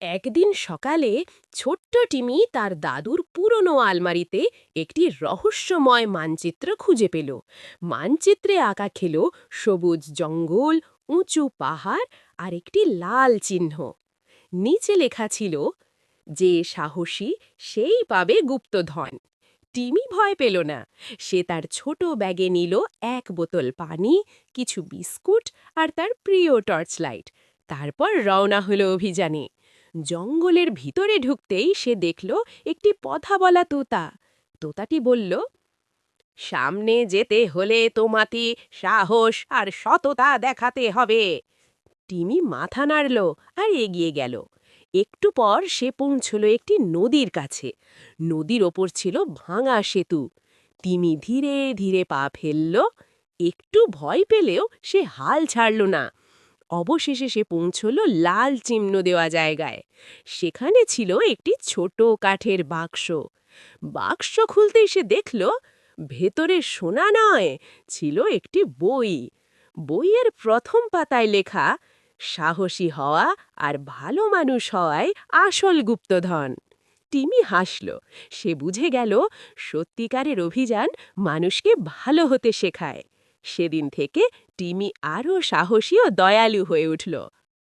একদিন সকালে ছোট্ট টিমি তার দাদুর পুরনো আলমারিতে একটি রহস্যময় মানচিত্র খুঁজে পেল। মানচিত্রে আঁকা ছিল সবুজ জঙ্গল, উঁচু পাহাড় আর একটি লাল চিহ্ন। নিচে লেখা ছিল, যে সাহসী সেই পাবে গুপ্তধন। টিমি ভয় পেল না। সে তার ছোট ব্যাগে নিল এক বোতল পানি, কিছু বিস্কুট আর তার প্রিয় টর্চ লাইট। তারপর রওনা হলো অভিযানে। জঙ্গলের ভিতরে ঢুকতেই সে দেখল একটি কথা বলা তোতা। তোতাটি বলল, সামনে যেতে হলে তোমাকে সাহস আর সততা দেখাতে হবে। টিমি মাথা নাড়ল আর এগিয়ে গেল। একটু পর সে পৌঁছল একটি নদীর কাছে। নদীর ওপর ছিল ভাঙা সেতু। টিমি ধীরে ধীরে পা ফেলল। একটু ভয় পেলেও সে হাল ছাড়ল না। অবশেষে সে পৌঁছল লাল চিহ্ন দেওয়া জায়গায়। সেখানে ছিল একটি ছোট কাঠের বাক্স। বাক্স খুলতেই সে দেখল, ভেতরে সোনা নয়, ছিল একটি বই। বইয়ের প্রথম পাতায় লেখা, সাহসী হওয়া আর ভালো মানুষ হওয়ায় আসল গুপ্তধন। টিমি হাসল। সে বুঝে গেল, সত্যিকারের অভিযান মানুষকে ভালো হতে শেখায়। সেদিন থেকে টিমি আরও সাহসী ও দয়ালু হয়ে উঠল।